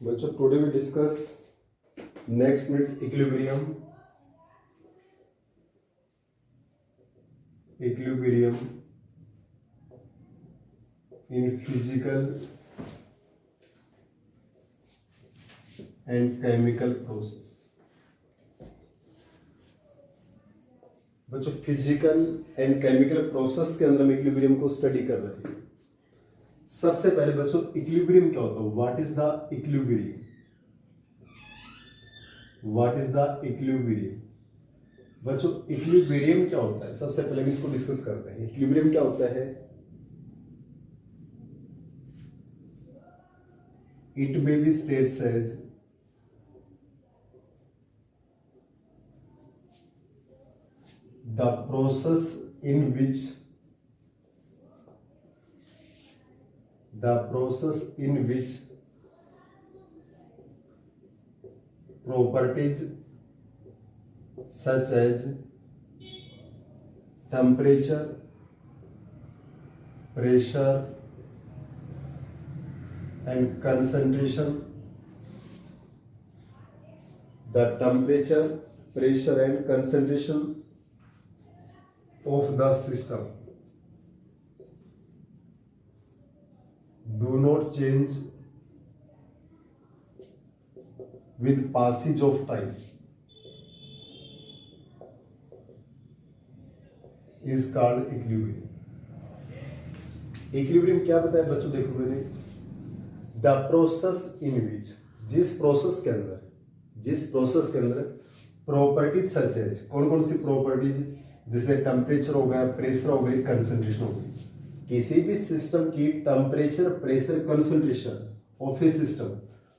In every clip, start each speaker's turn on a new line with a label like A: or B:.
A: बच्चों today we discuss next minute equilibrium in physical and chemical process. बच्चों physical and chemical process के अंदर हम इक्विलिब्रियम को स्टडी कर रहे हैं। सबसे पहले बच्चों इक्विलिब्रियम क्या होता है? What is the equilibrium? What is the equilibrium? बच्चों इक्विलिब्रियम क्या होता है? सबसे पहले हम इसको डिस्कस करते हैं। इक्विलिब्रियम क्या होता है? It may be states as the process in which properties such as temperature, pressure and concentration, the temperature, pressure and concentration of the system do not change with passage of time is called equilibrium। Equilibrium क्या बताया बच्चों? देखो मैंने the process in विच, जिस process के अंदर properties such as, कौन कौन सी प्रॉपर्टीज? जैसे टेम्परेचर हो गया, प्रेशर हो गई, कंसंट्रेशन हो गई। किसी भी सिस्टम की temperature, pressure, concentration of a system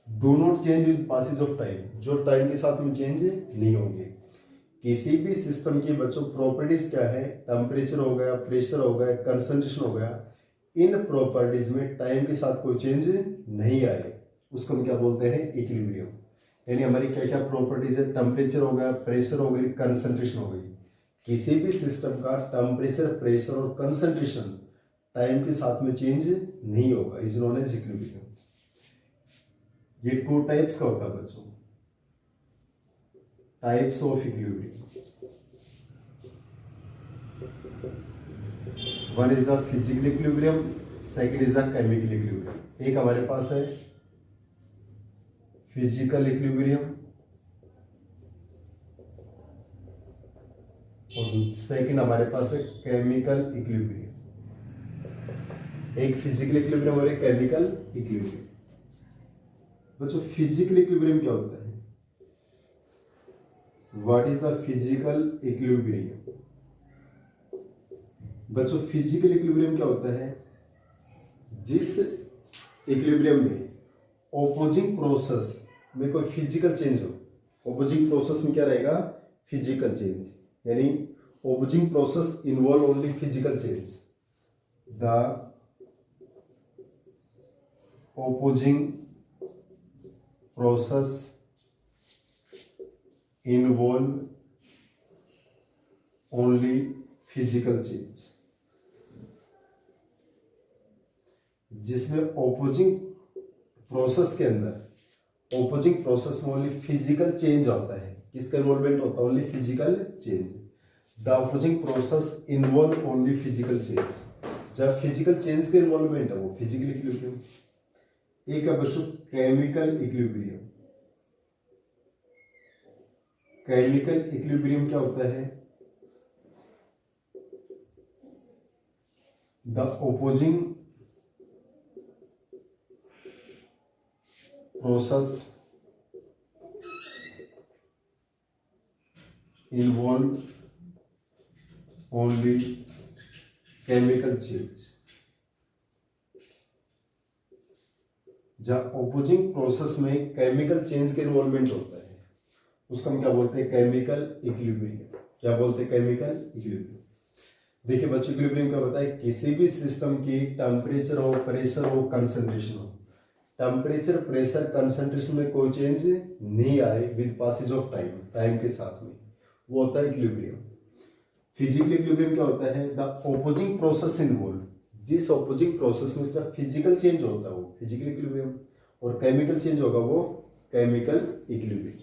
A: do not change with passage of time, जो टाइम के साथ में चेंज नहीं होंगे। किसी भी सिस्टम की बच्चों प्रॉपर्टीज क्या है? टेम्परेचर हो गया, प्रेशर हो गया, कंसंट्रेशन हो गया, इन प्रॉपर्टीज में टाइम के साथ कोई चेंज नहीं आए, उसको हम क्या बोलते हैं? इक्विलिब्रियम। यानी हमारी क्या क्या प्रॉपर्टीज है? टेम्परेचर हो गया, प्रेशर हो गई, कंसंट्रेशन हो गई। किसी भी सिस्टम का टेम्परेचर, प्रेशर और कंसंट्रेशन टाइम के साथ में चेंज नहीं होगा, इज नोन एज इक्विलिब्रियम। ये टू टाइप्स का होता है बच्चों, types of equilibrium. One is the physical equilibrium, second is the chemical equilibrium. एक हमारे पास है फिजिकल इक्विलिब्रियम और सेकंड हमारे पास है केमिकल इक्विलिब्रियम। एक फिजिकल इक्विलिब्रियम और एक केमिकल इक्विलिब्रियम। बच्चों फिजिकल इक्विलिब्रियम क्या होता है? What is the physical equilibrium? बच्चों फिजिकल इक्विलिब्रियम क्या होता है? जिस इक्विलिब्रियम में ऑपोजिंग प्रोसेस में कोई फिजिकल चेंज हो। ऑपोजिंग प्रोसेस में क्या रहेगा? फिजिकल चेंज, यानी opposing process involve only physical change. The opposing process involve only physical change. जिसमें ऑपोजिंग प्रोसेस के अंदर ऑपोजिंग प्रोसेस में ओनली फिजिकल चेंज होता है। किसका इन्वॉल्वमेंट होता है? Only physical change. The opposing process involve only physical change. जब फिजिकल चेंज का इन्वॉल्वमेंट है वो फिजिकल इक्विलिब्रियम। एक है बच्चों केमिकल इक्विलिब्रियम। केमिकल इक्विलिब्रियम क्या होता है? The opposing process involve only chemical change। जब ऑपोजिंग प्रोसेस में केमिकल चेंज के इन्वॉल्वमेंट होता है उसको हम क्या बोलते हैं? Chemical equilibrium. क्या बोलते हैं? Chemical equilibrium. देखिए बच्चों इक्विलिब्रियम क्या होता है? किसी भी सिस्टम की टेम्परेचर हो, प्रेशर हो, कंसंट्रेशन हो, टेम्परेचर, प्रेशर, कंसंट्रेशन में कोई चेंज नहीं आए with passage of time, time के साथ में, वो होता है इक्विलिब्रियम। फिजिकल इक्विलिब्रियम क्या होता है? द ऑपोजिंग प्रोसेस इन्वॉल्व, जिस ऑपोजिंग प्रोसेस में सिर्फ फिजिकल चेंज होता है वो फिजिकल इक्विलिब्रियम। और केमिकल चेंज होगा वो केमिकल इक्विलिब्रियम।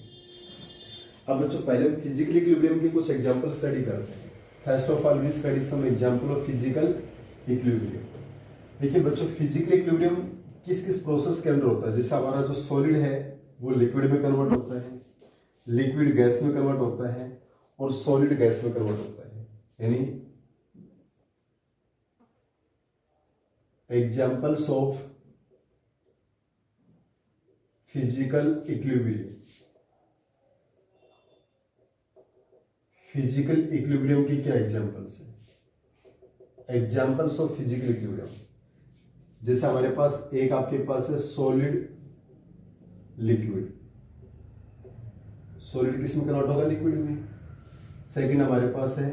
A: अब बच्चों पहले फिजिकल इक्विलिब्रियम के कुछ एग्जांपल स्टडी करते हैं। First of all we study some example of physical equilibrium. देखिए बच्चों फिजिकल इक्विलिब्रियम किस किस प्रोसेस के अंदर होता है। जैसे हमारा जो सॉलिड है वो लिक्विड में कन्वर्ट होता है, लिक्विड गैस में कन्वर्ट होता है और सॉलिड गैस में कन्वर्ट होता है। यानी examples of physical equilibrium. Physical equilibrium की क्या एग्जांपल्स है? एग्जांपल्स ऑफ फिजिकल इक्विलिब्रियम, जैसे हमारे पास एक आपके पास है सॉलिड लिक्विड। सॉलिड किस में कन्वर्ट होगा? लिक्विड में। सेकंड हमारे पास है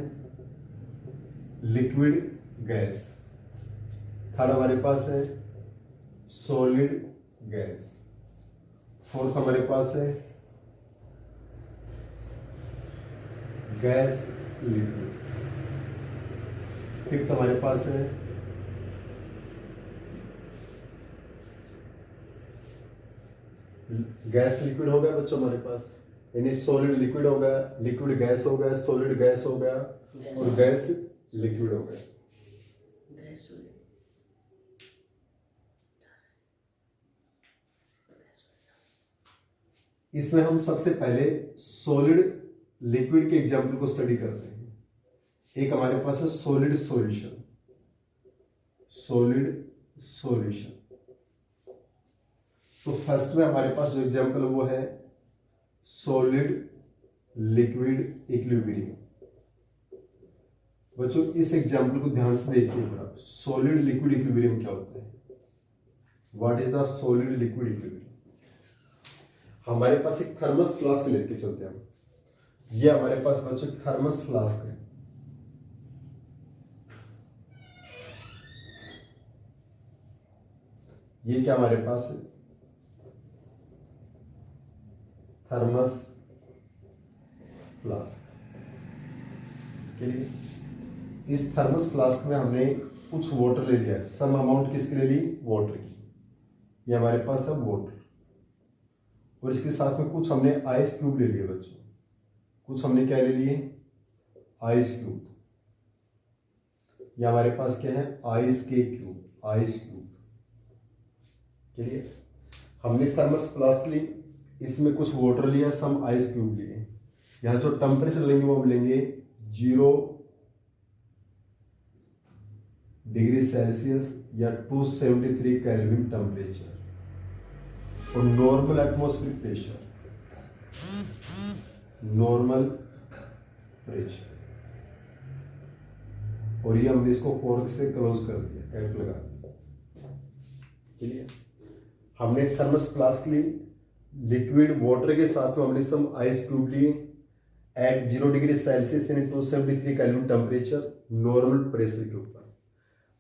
A: लिक्विड गैस। थर्ड हमारे पास है सॉलिड गैस। फोर्थ हमारे पास है गैस लिक्विड। फिफ्थ हमारे पास है गैस लिक्विड हो गया बच्चों हमारे पास, यानी सॉलिड लिक्विड हो गया, लिक्विड गैस हो गया, सॉलिड गैस हो गया और गैस लिक्विड हो गया। इसमें हम सबसे पहले सॉलिड लिक्विड के एग्जांपल को स्टडी करते हैं। एक हमारे पास है सॉलिड सॉल्यूशन। सॉलिड सॉल्यूशन तो फर्स्ट में हमारे पास जो एग्जांपल वो है सॉलिड लिक्विड इक्विलिब्रियम। बच्चों इस एग्जांपल को ध्यान से देखिए बड़ा। सॉलिड लिक्विड इक्विलिब्रियम क्या होता है? What is the solid liquid equilibrium? हमारे पास एक थर्मस फ्लास्क लेके चलते हैं हम। ये हमारे पास बच्चों थर्मस फ्लास्क है। ये क्या हमारे पास है? Thermos flask. इस थर्मस फ्लास्क में हमने कुछ वाटर ले लिया है। सम अमाउंट किसकी ले ली? वाटर की। ये हमारे पास है वाटर और इसके साथ में कुछ हमने आइस क्यूब ले लिए बच्चों। कुछ हमने क्या ले लिए? Ice cube. ये हमारे पास क्या है? आइस के क्यूब, आइस क्यूब। क्लियर? हमने थर्मस फ्लास्क ली, इसमें कुछ वाटर लिया, सम आइस क्यूब लिए। यहां जो टेम्परेचर लेंगे वो हम लेंगे 0 डिग्री सेल्सियस या 273 केल्विन टेम्परेचर और normal atmospheric pressure. Normal pressure और ये हमने इसको कॉर्क से क्लोज कर दिया, कैप लगा दिया। क्लियर? हमने थर्मस फ्लास्क ली, लिक्विड वाटर के साथ में हमने सम आइस क्यूब लिए एट 0 डिग्री सेल्सियस यानी 273 केल्विन टेम्परेचर, नॉर्मल प्रेशर के ऊपर।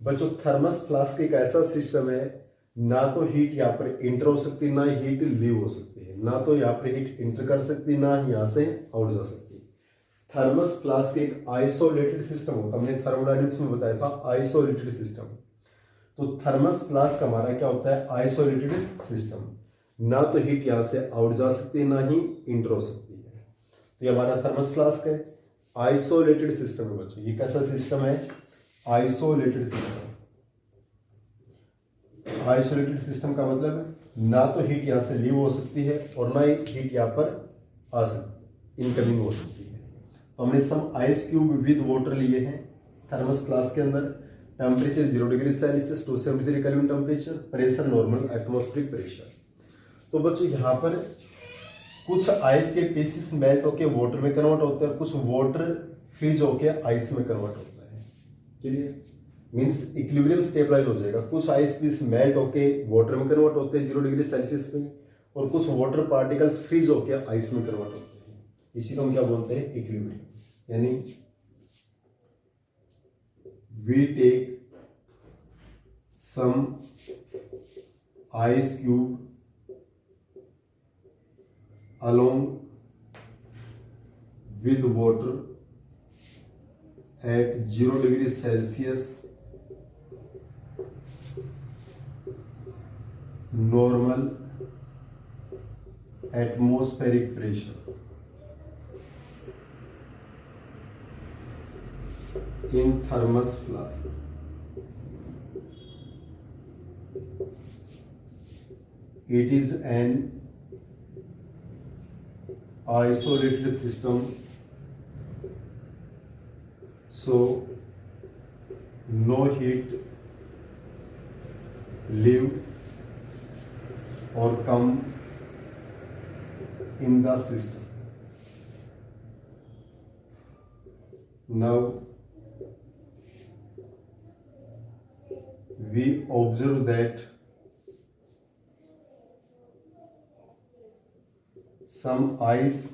A: बच्चों थर्मस फ्लास्क एक ऐसा सिस्टम है, ना तो हीट यहाँ पर इंटर हो सकती है, ना हीट लीव हो सकती है। ना तो यहाँ पर हीट इंटर कर सकती है, ना यहाँ से आउट जा सकती है। थर्मस फ्लास्क एक आइसोलेटेड सिस्टम होता है। हमने थर्मोडायनेमिक्स में बताया था आइसोलेटेड सिस्टम। तो थर्मस फ्लास्क हमारा क्या होता है? Isolated system. ना तो हीट यहाँ से आउट जा सकती है, ना ही इंटर हो सकती है। तो ये हमारा थर्मस फ्लास्क है, आइसोलेटेड सिस्टम है बच्चों। ये कैसा सिस्टम है? Isolated system. आइसोलेटेड सिस्टम का मतलब ना तो हीट यहां से लीव हो सकती है और ना ही हीट यहां पर आ सकती, इनकमिंग हो सकती है। तो हमने some ice cube with water लिए हैं थर्मस फ्लास्क के अंदर। Temperature 0 degree Celsius, 273 kelvin temperature, pressure normal atmospheric pressure. तो बच्चों यहाँ पर कुछ आइस के पीसेस मेल्ट होकर वाटर में कन्वर्ट होते हैं और कुछ वाटर फ्रीज होकर आइस में कन्वर्ट होता है। क्लियर? मीन्स इक्विलिब्रियम स्टेबलाइज हो जाएगा। कुछ आइस पीस मेल्ट होके वाटर में कन्वर्ट होते हैं 0 डिग्री सेल्सियस पे और कुछ वाटर पार्टिकल्स फ्रीज होके आइस में कन्वर्ट होते हैं। इसी को हम क्या बोलते हैं? इक्विलिब्रियम। यानी we take some ice cube along with water at 0 degree Celsius, normal atmospheric pressure in thermos flask. It is an isolated system, so no heat leave or come in the system. Now we observe that some ice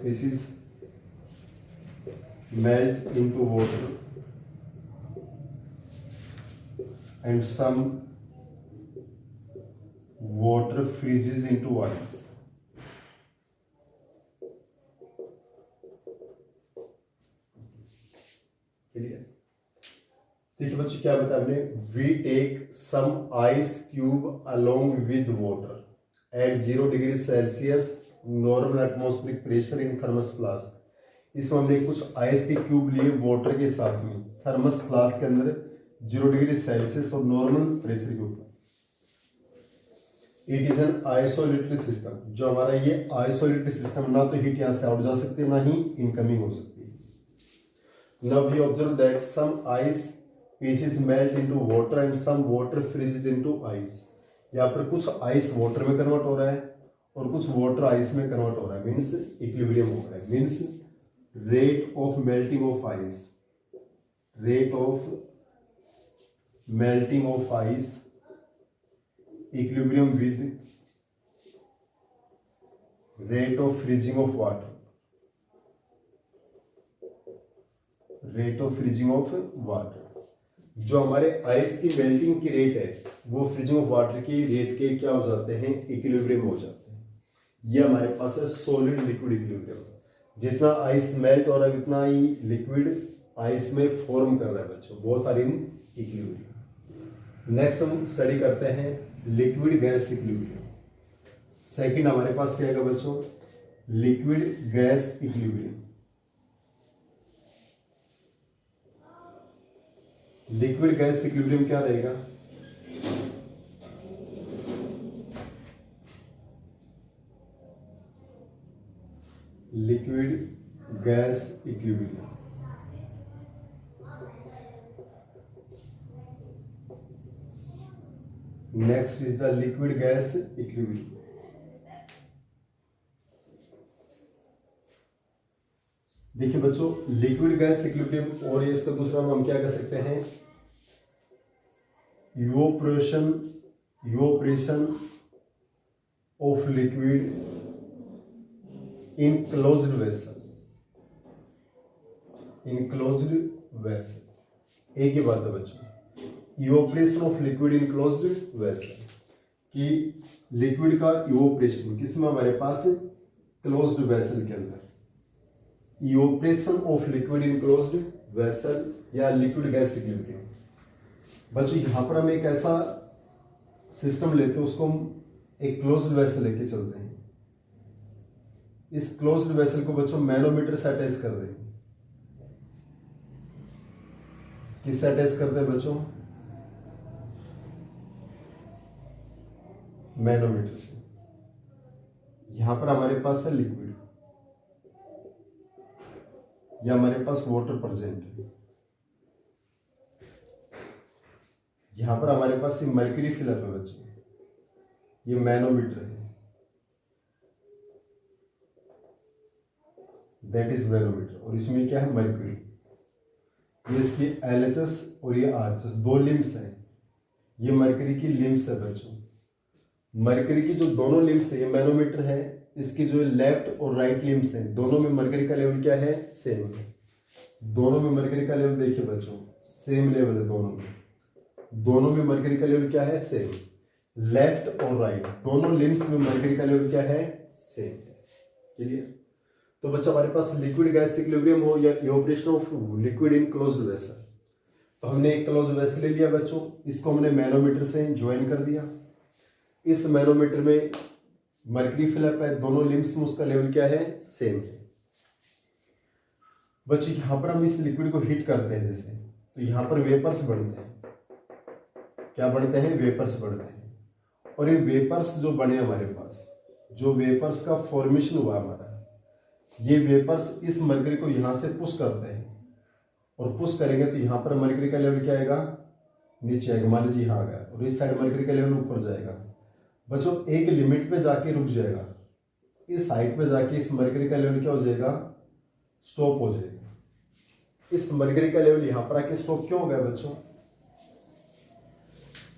A: pieces melt into water and some water freezes into ice. Clear? देखिए बच्चों क्या बताया हमने, we take some ice cube along with water at 0 degree Celsius normal atmospheric pressure in thermos flask. इसमें हमने कुछ ice के cube लिए वाटर के साथ में थर्मस फ्लास्क के अंदर 0 डिग्री सेल्सियस और नॉर्मल प्रेशर के ऊपर। It is an isolated system, जो हमारा ये आइसोलेटेड सिस्टम, ना तो हीट यहाँ से आउट जा सकती है ना ही इनकमिंग हो सकती है। Now we observe that some ice pieces melt into water and some water freezes into ice. यहाँ पर कुछ आइस वाटर में कन्वर्ट हो रहा है और कुछ वाटर आइस में कन्वर्ट हो रहा है, मीन्स इक्विलिब्रियम हो रहा है, means rate of melting of ice, rate of melting of ice equilibrium with rate of freezing of water, rate of freezing of water. जो हमारे आइस की मेल्टिंग की रेट है वो फ्रीजिंग ऑफ वाटर की रेट के क्या हो जाते हैं, इक्विलिब्रियम हो जाते हैं। ये हमारे पास है सॉलिड लिक्विड इक्विलिब्रियम। जितना आइस मेल्ट हो रहा है उतना ही लिक्विड आइस में फॉर्म कर रहा है बच्चों, both are in equilibrium. Next हम स्टडी करते हैं लिक्विड गैस इक्विलिब्रियम। सेकंड हमारे पास क्या आएगा बच्चों, liquid gas equilibrium. Liquid gas equilibrium क्या रहेगा, liquid gas equilibrium. Next is the liquid gas equilibrium. देखिए बच्चों, लिक्विड गैस इक्विलिब्रियम और ये इसका दूसरा नाम हम क्या कह सकते हैं, evaporation of liquid in closed vessel, in closed vessel. एक ही बात है बच्चों, evaporation of liquid in closed vessel, कि लिक्विड का इवोपरेशन किसमें, हमारे पास क्लोज्ड वेसल के अंदर। Evaporation of liquid in closed vessel या लिक्विड गैस इक्विलिब्रियम। बच्चों यहाँ पर हम एक ऐसा सिस्टम लेते हैं, उसको हम एक क्लोज्ड वेसल लेके चलते हैं। इस क्लोज्ड वेसल को बच्चों मैनोमीटर से अटैच कर देंगे। किससे अटैच करते हैं बच्चों, मैनोमीटर से। यहां पर हमारे पास है लिक्विड या हमारे पास वाटर प्रेजेंट है। यहां पर हमारे पास ये मर्क्यूरी फिलअप है बच्चों, ये मैनोमीटर है, दैट इज मैनोमीटर। और इसमें क्या है, मर्क्यूरी। ये इसकी LHS और ये RHS दो लिम्स हैं। ये मर्क्यूरी की लिम्स है बच्चों। मर्क्यूरी की जो दोनों लिम्स है, ये मैनोमीटर है, इसकी जो लेफ्ट और राइट लिम्स हैं, दोनों में मर्क्यूरी का लेवल क्या है, सेम है। दोनों में मर्क्यूरी का लेवल देखिए बच्चों, सेम लेवल है दोनों में। दोनों में मर्क्यूरी का लेवल क्या है, सेम। लेफ्ट और राइट दोनों लिम्स में मर्क्यूरी का लेवल क्या है, सेम है। क्लियर? तो बच्चा हमारे पास लिक्विड गैस इक्विलिब्रियम हो या evaporation of liquid in closed vessel, तो हमने एक क्लोज वेसल ले लिया बच्चों, इसको हमने मैनोमीटर से ज्वाइन कर दिया। इस मैनोमीटर में मर्क्यूरी फिलअप है, दोनों लिम्स में उसका लेवल क्या है, सेम है। बच्चों यहां पर हम इस लिक्विड को हीट करते हैं जैसे, तो यहां पर वेपर्स बनते हैं। क्या बनते हैं, वेपर्स बनते हैं। और ये वेपर्स जो बने हमारे पास, जो वेपर्स का फॉर्मेशन हुआ हमारा, ये वेपर्स इस मर्क्यूरी को यहां से पुश करते हैं, और पुश करेंगे तो यहां पर मर्क्यूरी का लेवल क्या आएगा, नीचे आएगा। मान लीजिए यहाँ आ गया, और इस साइड मर्क्यूरी का लेवल ऊपर जाएगा। बच्चों एक लिमिट पे जाके रुक जाएगा, इस साइड पे जाके इस मर्क्यूरी का लेवल क्या हो जाएगा, स्टॉप हो जाएगा। इस मर्क्यूरी का लेवल यहां पर आके स्टॉप क्यों हो गया बच्चों,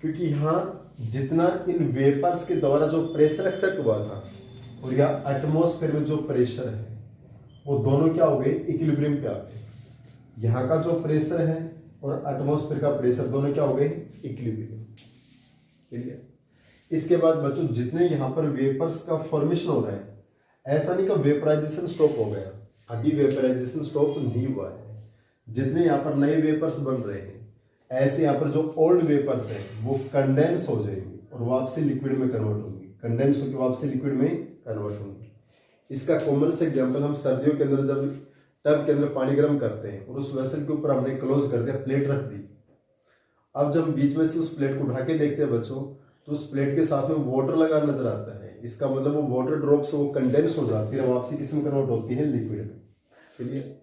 A: क्योंकि यहां जितना इन वेपर्स के द्वारा जो प्रेशर एक्सेप्ट हुआ था और या एटमॉस्फेयर में जो प्रेशर है, वो दोनों क्या हो गए, इक्विलिब्रियम पे आ गए। यहाँ का जो प्रेशर है और एटमॉस्फेयर का प्रेशर दोनों क्या हो गए, इक्विलिब्रियम। क्लियर। इसके बाद बच्चों जितने यहाँ पर वेपर्स का फॉर्मेशन हो रहा है, ऐसा नहीं कि वेपराइजेशन स्टॉप हो गया, अभी वेपराइजेशन स्टॉप नहीं हुआ है। जितने यहाँ पर नए वेपर्स बन रहे हैं, ऐसे यहाँ पर जो ओल्ड वेपर्स हैं वो कंडेंस हो जाएंगे और वापसी लिक्विड में कन्वर्ट होंगी, कंडेंस होकर वापसी लिक्विड में कन्वर्ट होंगी। इसका कॉमन से एग्जाम्पल हम सर्दियों के अंदर जब टब के अंदर पानी गर्म करते हैं और उस वेसल के ऊपर हमने क्लोज कर दिया, प्लेट रख दी। अब जब बीच में से उस प्लेट को उठा के देखते हैं बच्चों, तो उस प्लेट के साथ में वाटर लगा नजर आता है। इसका मतलब वो वाटर ड्रॉप्स वो कंडेंस हो जाती है, वापसी किस में कन्वर्ट होती है, लिक्विड में। क्लियर।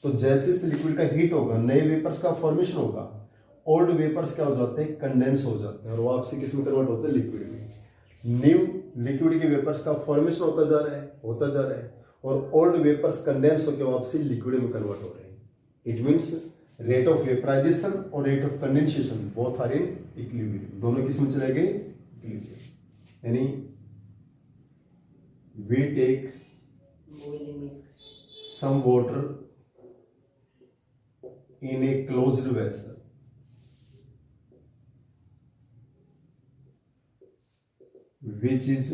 A: तो जैसे इस लिक्विड का हीट होगा, नए वेपर्स का फॉर्मेशन होगा, ओल्ड वेपर्स क्या हो जाते हैं, कंडेंस हो जाते हैं और वापसी किस में कन्वर्ट होते हैं, लिक्विड में। न्यू लिक्विड के वेपर्स का फॉर्मेशन होता जा रहा है और ओल्ड वेपर्स कंडेंस होकर वापसी लिक्विड में कन्वर्ट हो रहे हैं। It means rate of vaporisation और rate of condensation both are in equilibrium, दोनों किस में चले गए, इक्विलिब्रियम। यानी we take some water in a closed vessel, which is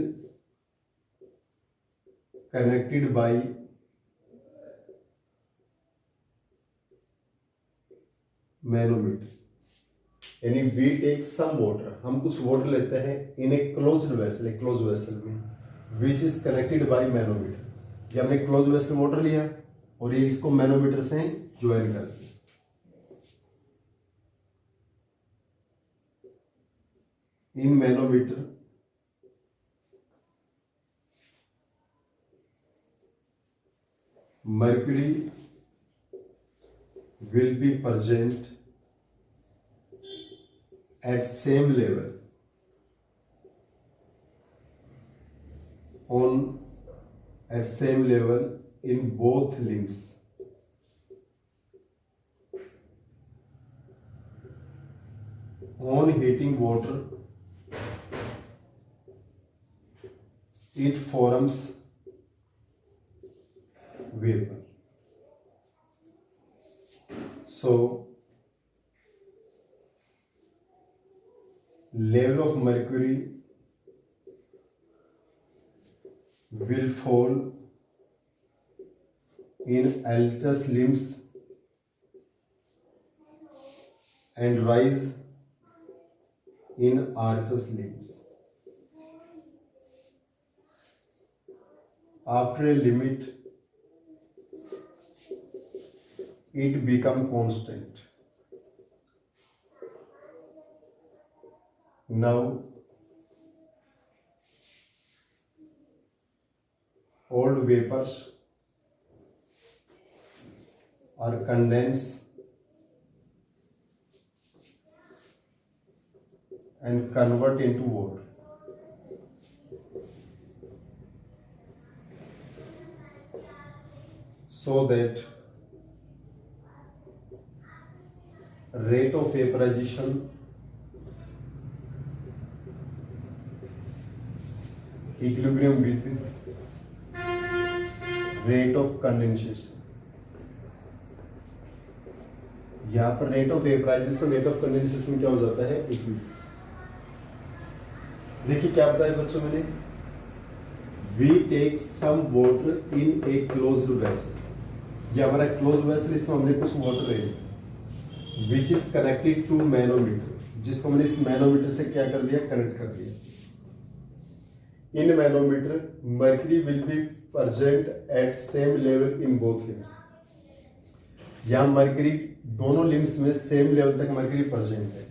A: connected by manometer. यानी वी टेक सम वाटर, हम कुछ वाटर लेते हैं इन ए क्लोज्ड वेसल, एक क्लोज वेसल में, which is connected by manometer. ये हमने क्लोज वेसल वाटर लिया और ये इसको मैनोमीटर से ज्वाइन कर दिया। In manometer, mercury will be present at same level in both limbs. On heating water, it forms vapor. So level of mercury will fall in altus limbs and rise in arches limbs. After a limit, it become constant. Now, old vapors are condensed and convert into water. So that rate of vaporization equilibrium with rate of condensation। यहाँ पर rate of vaporization rate of condensation क्या हो जाता है, equilibrium. देखिए क्या बताया बच्चों मैंने, we take some water in a closed vessel. ये हमारा क्लोज वेसल, इसमें हमने कुछ वाटर ले, which is connected to manometer, जिसको मैंने इस मैनोमीटर से क्या कर दिया, कनेक्ट कर दिया। In manometer mercury will be present at same level in both limbs. यहां मर्क्यूरी दोनों लिम्स में सेम लेवल तक मर्क्यूरी प्रेजेंट है।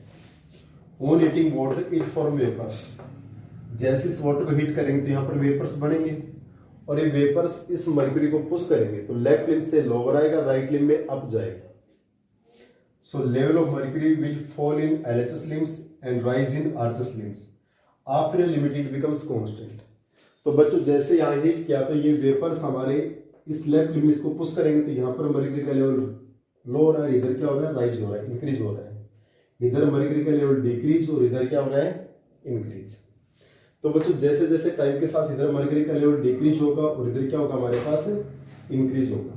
A: On heating water it form vapours, जैसे इस वाटर को हीट करेंगे तो यहाँ पर वेपर्स बनेंगे और ये वेपर्स इस मर्क्यूरी को पुश करेंगे तो लेफ्ट लिम्ब से लोअर आएगा, राइट लिम्ब में अप जाएगा। सो level of mercury will fall in LHS limbs and rise in RHS limbs after limit it becomes constant. तो बच्चों जैसे यहाँ हीट किया तो ये वेपर्स हमारे इस लेफ्ट लिम्ब को पुश करेंगे तो यहाँ पर मर्क्यूरी का लेवल लो हो रहा है, इधर क्या हो रहा है, राइज हो रहा है, इंक्रीज हो रहा है। इधर मर्क्यूरी का लेवल डिक्रीज और इधर क्या हो रहा है, इंक्रीज। तो बच्चों जैसे जैसे टाइम के साथ इधर मर्क्यूरी का लेवल डिक्रीज होगा और इधर क्या होगा, हमारे पास इंक्रीज होगा।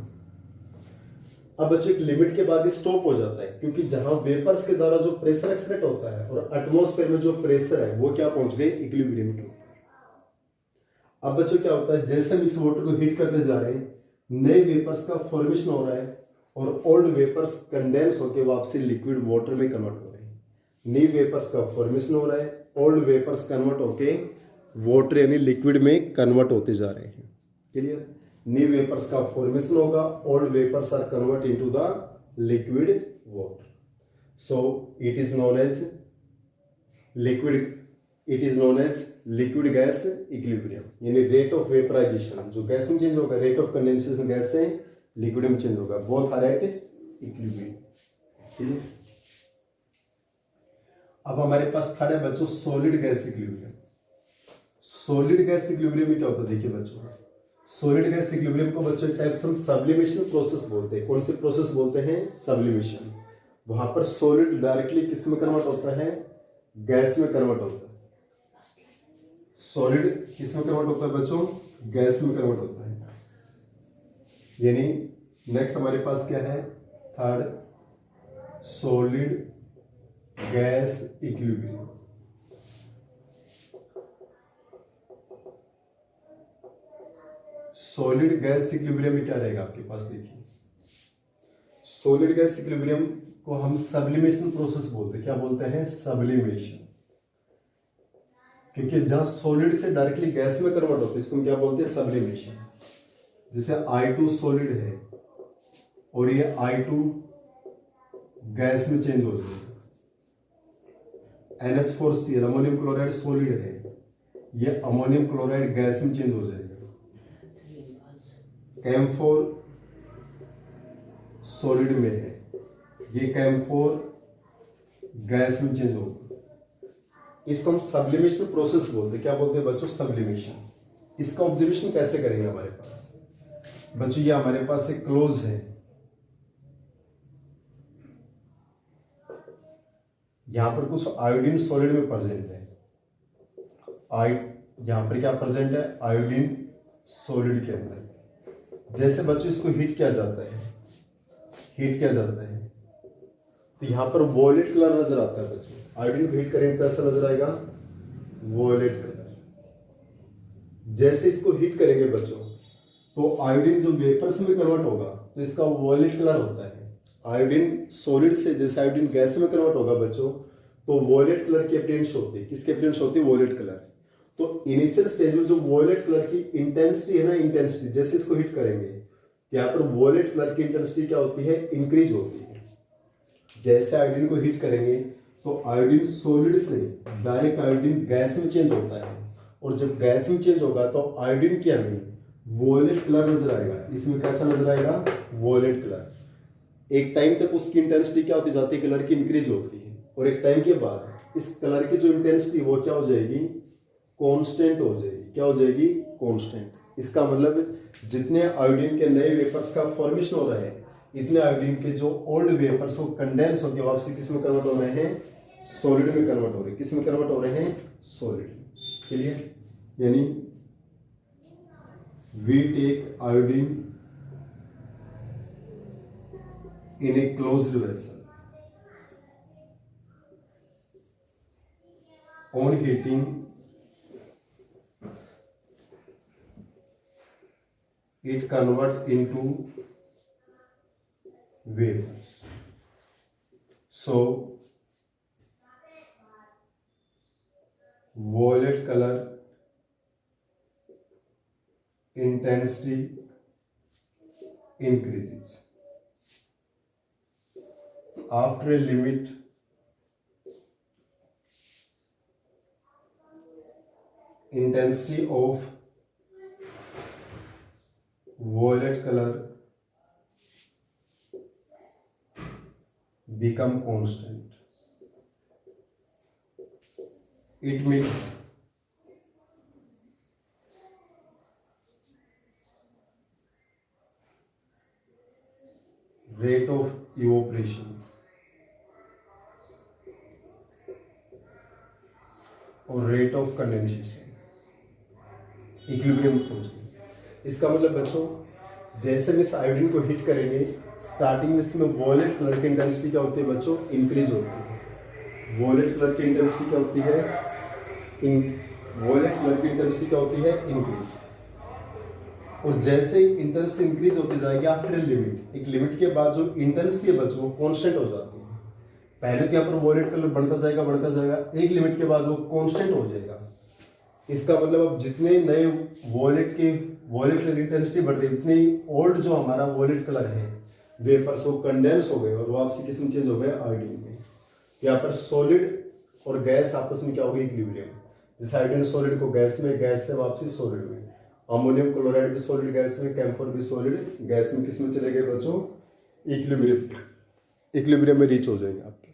A: अब बच्चों एक लिमिट के बाद ये स्टॉप हो जाता है, क्योंकि जहां वेपर्स के द्वारा जो प्रेशर एक्सरेट होता है और एटमॉस्फेयर में जो प्रेशर है वो क्या पहुंच गए, इक्विलिब्रियम के ऊपर। अब बच्चों क्या होता है, जैसे हम इस वाटर को हीट करते जा रहे हैं, नए वेपर्स का फॉर्मेशन हो रहा है और ओल्ड वेपर्स कंडेंस होकर वापसी लिक्विड वाटर में कन्वर्ट हो रहे हैं। न्यू वेपर्स का फॉर्मेशन हो रहा है, ओल्ड वेपर्स कन्वर्ट होके वाटर यानी लिक्विड में कन्वर्ट होते जा रहे हैं। क्लियर? न्यू वेपर्स का फॉर्मेशन होगा, old vapours are convert into the liquid water. So it is known as liquid, it is known as liquid gas equilibrium, यानी रेट ऑफ वेपराइजेशन जो गैस में चेंज होगा, रेट ऑफ कंडेंसेशन गैस से liquid में change होगा, both are at equilibrium. ठीक है, अब हमारे पास थर्ड है बच्चों solid gas equilibrium. Solid gas equilibrium में क्या होता है, देखिए बच्चों, सॉलिड गैस इक्विलिब्रियम को बच्चों एक टाइप से हम सब्लिमेशन प्रोसेस बोलते हैं। कौन सी प्रोसेस बोलते हैं, सब्लिमेशन। वहां पर सॉलिड डायरेक्टली किस में कन्वर्ट होता है, गैस में कन्वर्ट होता है। सॉलिड किस में कन्वर्ट होता है बच्चों, गैस में कन्वर्ट होता है। यानी नेक्स्ट हमारे पास क्या है, third solid gas equilibrium. Solid gas equilibrium में क्या रहेगा आपके पास, देखिए सॉलिड गैस इक्विलिब्रियम को हम सब्लिमेशन प्रोसेस बोलते हैं। क्या बोलते हैं, सब्लिमेशन। क्योंकि जहां सॉलिड से डायरेक्टली गैस में कन्वर्ट होता है इसको हम क्या बोलते हैं, सब्लिमेशन। जैसे I2 सॉलिड है और ये I2 गैस में चेंज हो जाएगा। NH4Cl अमोनियम क्लोराइड सॉलिड है, ये अमोनियम क्लोराइड गैस में चेंज हो जाएगा। CH4 सॉलिड में है, ये CH4 गैस में चेंज होगा। इसको हम सब्लिमेशन प्रोसेस बोलते हैं। क्या बोलते हैं बच्चों, सब्लिमेशन। इसका ऑब्जर्वेशन कैसे करेंगे हमारे पास बच्चों, ये हमारे पास एक क्लोज है, यहां पर कुछ आयोडीन सॉलिड में प्रेजेंट है। यहां पर क्या प्रेजेंट है, आयोडीन सॉलिड के अंदर। जैसे बच्चों इसको हीट किया जाता है, हीट किया जाता है तो यहां पर वॉयलेट कलर नजर आता है बच्चों। आयोडीन को हीट करेंगे कैसा नजर आएगा, वॉयलेट कलर। जैसे इसको हीट करेंगे बच्चों तो आयोडीन जो वेपर्स में कन्वर्ट होगा तो इसका वॉयलेट कलर होता है। आयोडीन सॉलिड से जैसे आयोडीन गैस में कन्वर्ट होगा बच्चों तो वॉयलेट कलर की अपीयरेंस होती है। किसकी अपीयरेंस होती है, वॉयलेट कलर। तो इनिशियल स्टेज में जो वॉयलेट कलर की इंटेंसिटी है ना, इंटेंसिटी जैसे इसको हीट करेंगे तो यहाँ पर वॉयलेट कलर की इंटेंसिटी क्या होती है, इंक्रीज होती है। जैसे आयोडीन को हीट करेंगे तो आयोडीन सॉलिड से डायरेक्ट आयोडीन गैस में चेंज होता है और जब गैस में चेंज होगा तो आयोडीन की हमें वॉयलेट कलर नजर आएगा। इसमें कैसा नजर आएगा, वॉयलेट कलर। एक टाइम तक उसकी इंटेंसिटी क्या होती जाती है, कलर की इंक्रीज होती है और एक टाइम के बाद इस कलर की जो इंटेंसिटी वो क्या हो जाएगी, कांस्टेंट हो जाएगी। क्या हो जाएगी, कांस्टेंट। इसका मतलब जितने आयोडीन के नए वेपर्स का फॉर्मेशन हो रहा है इतने आयोडीन के जो ओल्ड वेपर्स वो कंडेंस होकर वापसी किस में कन्वर्ट हो रहे हैं, सॉलिड में कन्वर्ट हो रहे हैं। किस में कन्वर्ट हो रहे हैं, सॉलिड। क्लियर? यानी we take iodine in a closed vessel. On heating, it converts into vapors. So violet color intensity increases after a limit. Intensity of violet color become constant. It means rate of evaporation और rate of condensation equilibrium पहुंच गई। इसका मतलब बच्चों जैसे हम इस iodine को हीट करेंगे स्टार्टिंग में इसमें वॉयलेट कलर की इंटेंसिटी क्या होती है बच्चों, इंक्रीज होती है। वॉयलेट कलर की इंटेंसिटी क्या होती है, वॉयलेट कलर की इंटेंसिटी क्या होती है, इंक्रीज। और जैसे ही इंटेंसिटी इंक्रीज होती जाएगी आफ्टर लिमिट, एक लिमिट के बाद जो इंटेंसिटी है बच्चों वो कांस्टेंट हो जाती है। पहले तो यहाँ पर वॉयलेट कलर बढ़ता जाएगा, एक लिमिट के बाद वो कांस्टेंट हो जाएगा। इसका मतलब अब जितने नए वॉयलेट कलर की इंटेंसिटी बढ़ रही है उतने ही ओल्ड जो हमारा वॉयलेट कलर है वेपर्स वो कंडेंस हो गए और वो आपसी किस्म चेंज हो गए आयोडीन में। यहाँ पर सॉलिड और गैस आपस में क्या हो गई, इक्विलिब्रियम। जैसे आयोडीन सॉलिड को गैस में, गैस से वापसी सॉलिड में, अमोनियम क्लोराइड भी सॉलिड गैस में, कैम्फर भी सॉलिड गैस में, किस में चले गए बच्चों, इक्विलिब्रियम में रीच हो जाएंगे आपके।